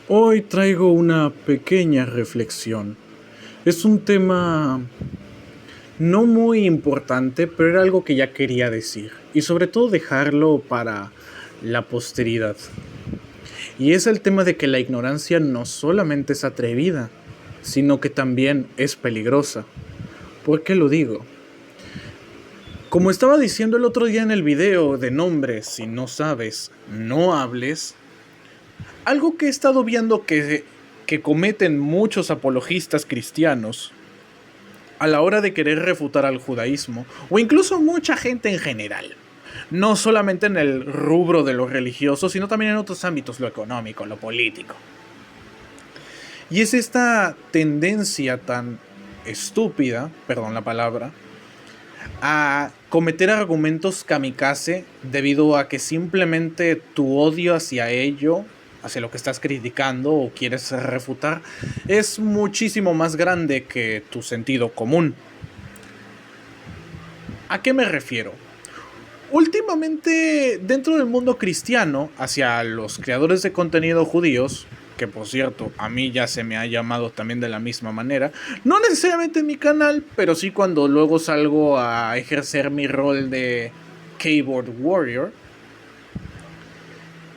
Hoy traigo una pequeña reflexión. Es un tema no muy importante, pero era algo que ya quería decir. Y sobre todo dejarlo para la posteridad. Y es el tema de que la ignorancia no solamente es atrevida, sino que también es peligrosa. ¿Por qué lo digo? Como estaba diciendo el otro día en el video de nombres, si no sabes, no hables. Algo que he estado viendo que cometen muchos apologistas cristianos a la hora de querer refutar al judaísmo, o incluso mucha gente en general, no solamente en el rubro de lo religioso, sino también en otros ámbitos, lo económico, lo político. Y es esta tendencia tan estúpida, perdón la palabra, a cometer argumentos kamikaze debido a que simplemente tu odio hacia ello, hacia lo que estás criticando o quieres refutar, es muchísimo más grande que tu sentido común. ¿A qué me refiero? Últimamente, dentro del mundo cristiano, hacia los creadores de contenido judíos, que por cierto, a mí ya se me ha llamado también de la misma manera, no necesariamente en mi canal, pero sí cuando luego salgo a ejercer mi rol de keyboard warrior,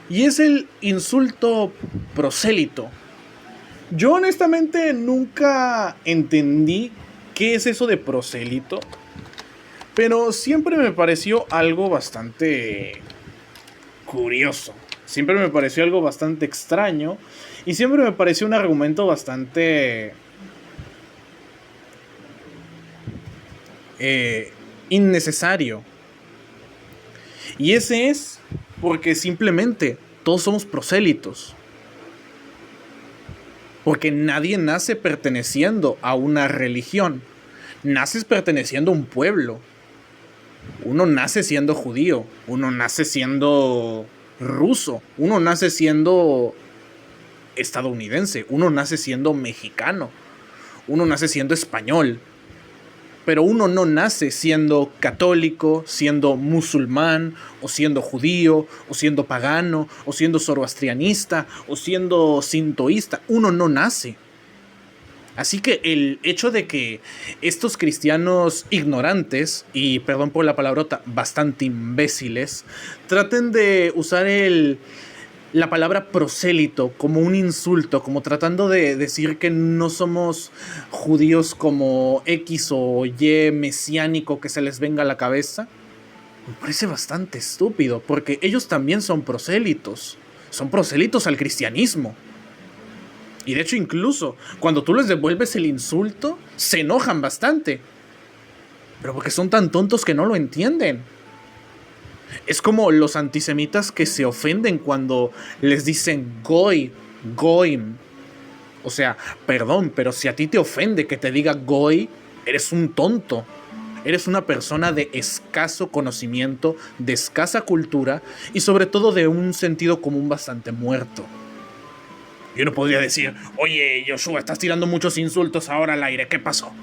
y es el insulto prosélito. Yo honestamente nunca entendí qué es eso de prosélito, pero siempre me pareció algo bastante curioso. Siempre me pareció algo bastante extraño y siempre me pareció un argumento bastante innecesario. Y ese es porque simplemente todos somos prosélitos. Porque nadie nace perteneciendo a una religión. Naces perteneciendo a un pueblo. Uno nace siendo judío. Uno nace siendo ruso. Uno nace siendo estadounidense. Uno nace siendo mexicano. Uno nace siendo español. Pero uno no nace siendo católico, siendo musulmán, o siendo judío, o siendo pagano, o siendo zoroastrianista, o siendo sintoísta. Uno no nace. Así que el hecho de que estos cristianos ignorantes, y perdón por la palabrota, bastante imbéciles, traten de usar la palabra prosélito como un insulto, como tratando de decir que no somos judíos como X o Y mesiánico que se les venga a la cabeza, me parece bastante estúpido, porque ellos también son prosélitos al cristianismo. Y de hecho incluso cuando tú les devuelves el insulto, se enojan bastante, pero porque son tan tontos que no lo entienden. Es como los antisemitas que se ofenden cuando les dicen goy, goim. O sea, perdón, pero si a ti te ofende que te diga goy, eres un tonto. Eres una persona de escaso conocimiento, de escasa cultura y sobre todo de un sentido común bastante muerto. Yo no podría decir, oye Joshua, estás tirando muchos insultos ahora al aire, ¿qué pasó?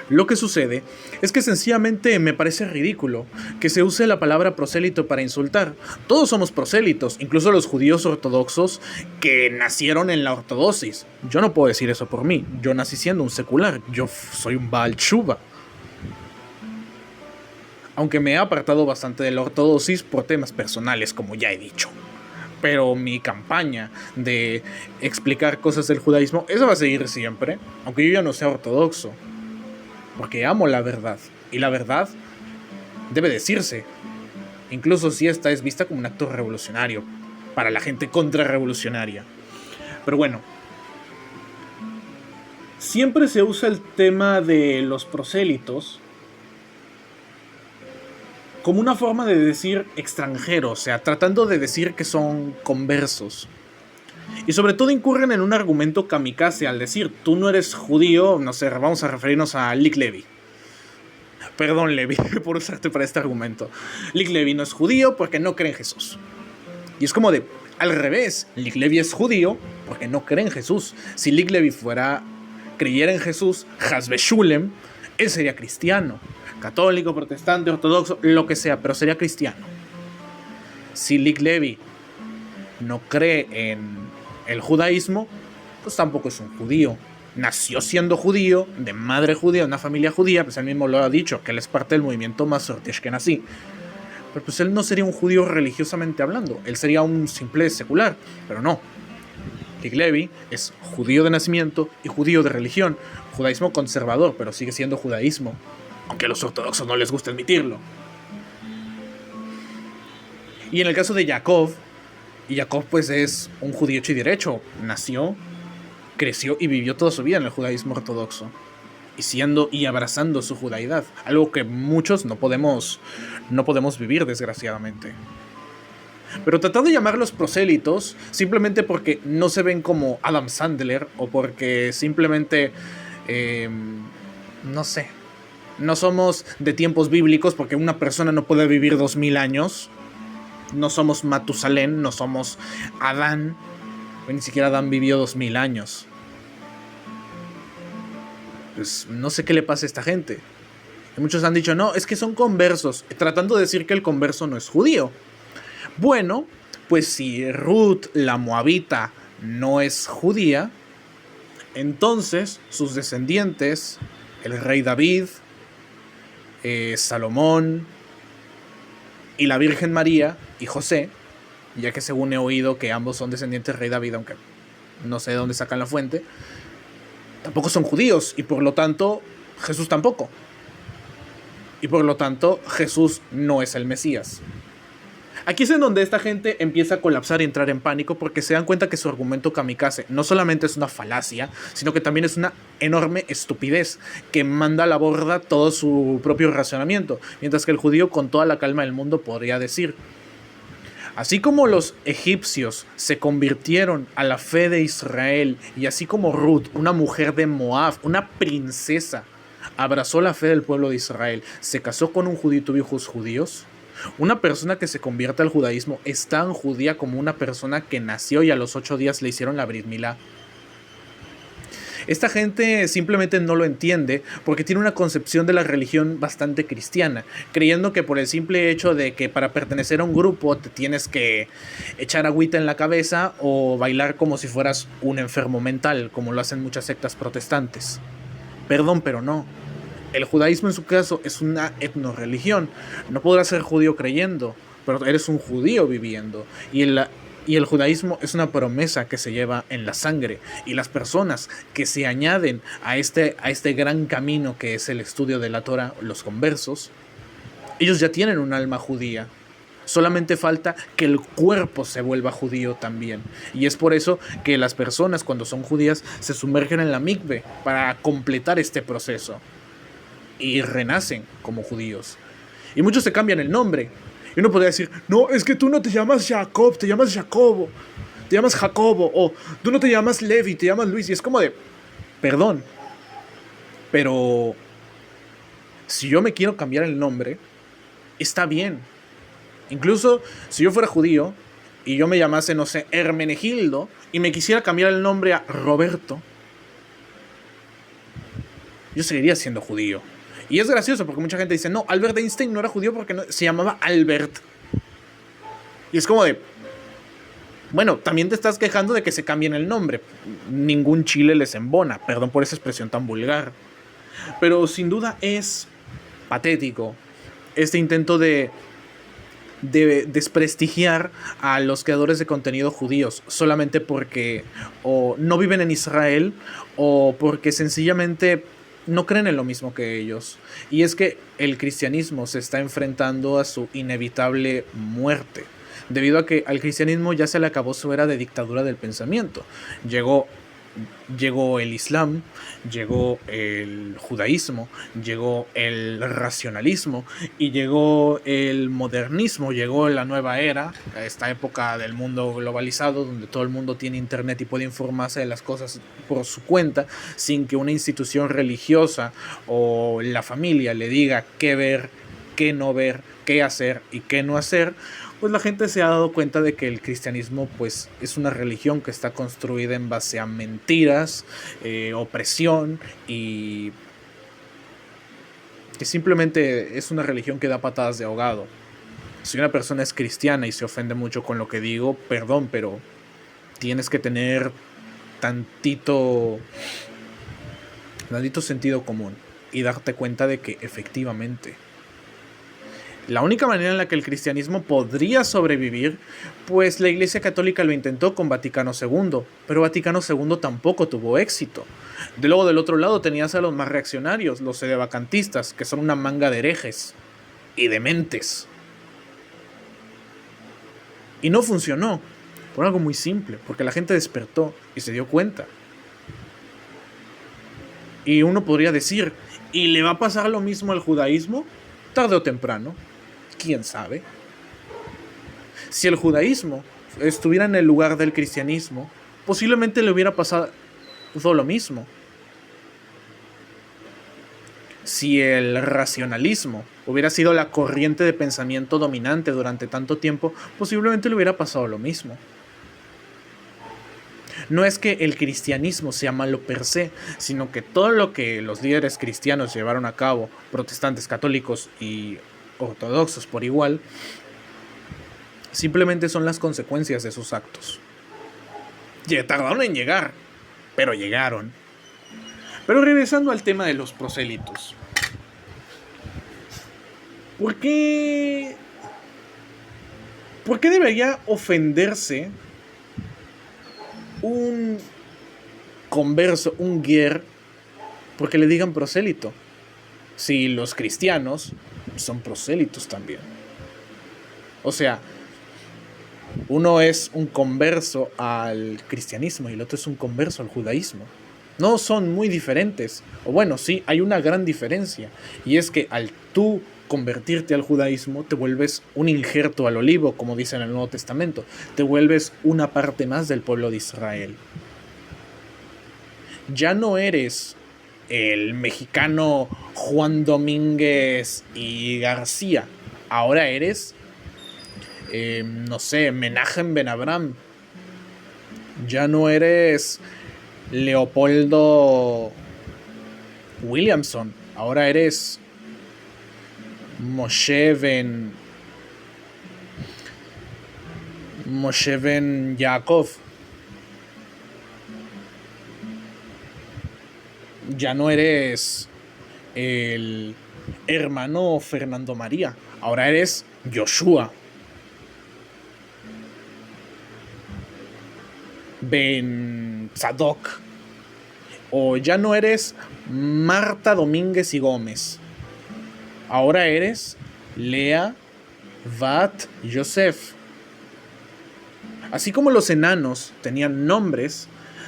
Lo que sucede es que sencillamente me parece ridículo que se use la palabra prosélito para insultar. Todos somos prosélitos, incluso los judíos ortodoxos que nacieron en la ortodoxis. Yo no puedo decir eso por mí, yo nací siendo un secular, yo soy un Baal Tshuva. Aunque me he apartado bastante de la ortodoxis por temas personales, como ya he dicho. Pero mi campaña de explicar cosas del judaísmo, eso va a seguir siempre, aunque yo ya no sea ortodoxo. Porque amo la verdad. Y la verdad debe decirse. Incluso si esta es vista como un acto revolucionario. Para la gente contrarrevolucionaria. Pero bueno. Siempre se usa el tema de los prosélitos como una forma de decir extranjero. O sea, tratando de decir que son conversos. Y sobre todo incurren en un argumento kamikaze al decir, tú no eres judío, no sé, vamos a referirnos a Lick Levy. Perdón, Levi, por usarte para este argumento. Lick Levy no es judío porque no cree en Jesús. Y es como de, al revés, Lick Levy es judío porque no cree en Jesús. Si Lick Levy creyera en Jesús, Hasbe Shulem, él sería cristiano. Católico, protestante, ortodoxo, lo que sea, pero sería cristiano. Si Lick Levy no cree en El judaísmo, pues tampoco es un judío. Nació siendo judío, de madre judía, una familia judía, pues él mismo lo ha dicho, que él es parte del movimiento Masorti Ashkenazi. Pero pues él no sería un judío religiosamente hablando, él sería un simple secular, pero no. Rick Levy es judío de nacimiento y judío de religión, judaísmo conservador, pero sigue siendo judaísmo, aunque a los ortodoxos no les gusta admitirlo. Y en el caso de Jacob, y Jacob pues es un judío hecho y derecho, nació, creció y vivió toda su vida en el judaísmo ortodoxo, y siendo y abrazando su judaidad, algo que muchos no podemos vivir, desgraciadamente. Pero tratar de llamarlos prosélitos simplemente porque no se ven como Adam Sandler o porque simplemente, no sé, no somos de tiempos bíblicos porque una persona no puede vivir 2000 años. No somos Matusalén, no somos Adán. Ni siquiera Adán vivió 2000 años. Pues no sé qué le pasa a esta gente. Y muchos han dicho, no, es que son conversos, tratando de decir que el converso no es judío. Bueno, pues si Ruth, la moabita, no es judía, entonces sus descendientes, el rey David, Salomón y la Virgen María y José, ya que según he oído que ambos son descendientes del rey David, aunque no sé de dónde sacan la fuente, tampoco son judíos y por lo tanto Jesús tampoco. Y por lo tanto Jesús no es el Mesías. Aquí es en donde esta gente empieza a colapsar y entrar en pánico porque se dan cuenta que su argumento kamikaze no solamente es una falacia, sino que también es una enorme estupidez que manda a la borda todo su propio razonamiento, mientras que el judío con toda la calma del mundo podría decir: así como los egipcios se convirtieron a la fe de Israel y así como Ruth, una mujer de Moab, una princesa, abrazó la fe del pueblo de Israel, se casó con un judío y tuvo hijos judíos, una persona que se convierte al judaísmo es tan judía como una persona que nació y a los 8 días le hicieron la Brit Milá. Esta gente simplemente no lo entiende porque tiene una concepción de la religión bastante cristiana, creyendo que por el simple hecho de que para pertenecer a un grupo te tienes que echar agüita en la cabeza o bailar como si fueras un enfermo mental, como lo hacen muchas sectas protestantes. Perdón, pero no. El judaísmo en su caso es una etnorreligión. No podrás ser judío creyendo, pero eres un judío viviendo. Y el judaísmo es una promesa que se lleva en la sangre. Y las personas que se añaden a este gran camino que es el estudio de la Torah, los conversos, ellos ya tienen un alma judía. Solamente falta que el cuerpo se vuelva judío también. Y es por eso que las personas cuando son judías se sumergen en la mikve para completar este proceso. Y renacen como judíos. Y muchos se cambian el nombre. Y uno podría decir, no, es que tú no te llamas Jacob, te llamas Jacobo. Te llamas Jacobo. O tú no te llamas Levi, te llamas Luis. Y es como de, perdón, pero si yo me quiero cambiar el nombre, está bien. Incluso si yo fuera judío y yo me llamase, no sé, Hermenegildo, y me quisiera cambiar el nombre a Roberto, yo seguiría siendo judío. Y es gracioso porque mucha gente dice, no, Albert Einstein no era judío porque no, se llamaba Albert. Y es como de, bueno, también te estás quejando de que se cambien el nombre. Ningún chile les embona, perdón por esa expresión tan vulgar. Pero sin duda es patético este intento de desprestigiar a los creadores de contenido judíos solamente porque o no viven en Israel o porque sencillamente no creen en lo mismo que ellos. Y es que el cristianismo se está enfrentando a su inevitable muerte, debido a que al cristianismo ya se le acabó su era de dictadura del pensamiento. Llegó el Islam, llegó el judaísmo, llegó el racionalismo y llegó el modernismo, llegó la nueva era, esta época del mundo globalizado donde todo el mundo tiene internet y puede informarse de las cosas por su cuenta sin que una institución religiosa o la familia le diga qué ver, qué no ver, qué hacer y qué no hacer. Pues la gente se ha dado cuenta de que el cristianismo pues es una religión que está construida en base a mentiras, opresión y que simplemente es una religión que da patadas de ahogado. Si una persona es cristiana y se ofende mucho con lo que digo, perdón, pero tienes que tener tantito sentido común y darte cuenta de que efectivamente la única manera en la que el cristianismo podría sobrevivir, pues la Iglesia Católica lo intentó con Vaticano II, pero Vaticano II tampoco tuvo éxito. Luego del otro lado tenías a los más reaccionarios, los sedevacantistas, que son una manga de herejes y dementes. Y no funcionó, por algo muy simple, porque la gente despertó y se dio cuenta. Y uno podría decir, ¿y le va a pasar lo mismo al judaísmo? Tarde o temprano. ¿Quién sabe? Si el judaísmo estuviera en el lugar del cristianismo, posiblemente le hubiera pasado lo mismo. Si el racionalismo hubiera sido la corriente de pensamiento dominante durante tanto tiempo, posiblemente le hubiera pasado lo mismo. No es que el cristianismo sea malo per se, sino que todo lo que los líderes cristianos llevaron a cabo, protestantes, católicos y ortodoxos por igual, simplemente son las consecuencias de sus actos. Tardaron en llegar, pero llegaron. Pero regresando al tema de los prosélitos, ¿por qué debería ofenderse un converso, un guer, porque le digan prosélito? Si los cristianos son prosélitos también. O sea, uno es un converso al cristianismo y el otro es un converso al judaísmo. No son muy diferentes. O bueno, sí, hay una gran diferencia. Y es que al tú convertirte al judaísmo, te vuelves un injerto al olivo, como dice en el Nuevo Testamento. Te vuelves una parte más del pueblo de Israel. Ya no eres el mexicano Juan Domínguez y García. Ahora eres, no sé, Menachem Ben Abraham. Ya no eres Leopoldo Williamson. Ahora eres Moshe Ben Yaakov. Ya no eres el hermano Fernando María. Ahora eres Joshua Ben Zadok. O ya no eres Marta Domínguez y Gómez. Ahora eres Lea Bat Yosef. Así como los enanos tenían nombres,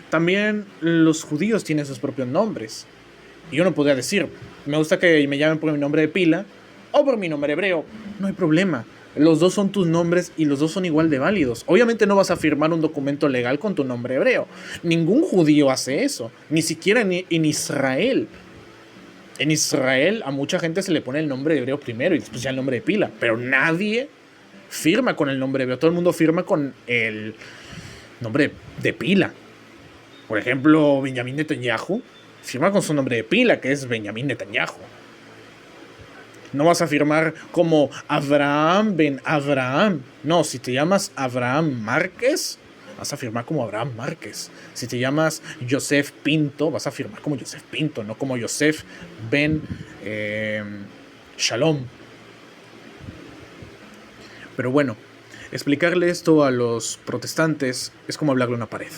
también los judíos tienen sus propios nombres. Y uno podría decir, me gusta que me llamen por mi nombre de pila o por mi nombre hebreo. No hay problema. Los dos son tus nombres y los dos son igual de válidos. Obviamente no vas a firmar un documento legal con tu nombre hebreo. Ningún judío hace eso. Ni siquiera en Israel. En Israel a mucha gente se le pone el nombre de hebreo primero y después ya el nombre de pila. Pero nadie firma con el nombre hebreo. Todo el mundo firma con el nombre de pila. Por ejemplo, Benjamín Netanyahu firma con su nombre de pila, que es Benjamín Netanyahu. No vas a firmar como Abraham Ben Abraham. No, si te llamas Abraham Márquez, vas a firmar como Abraham Márquez. Si te llamas Joseph Pinto, vas a firmar como Joseph Pinto, no como Joseph Ben Shalom. Pero bueno, explicarle esto a los protestantes es como hablarle a una pared.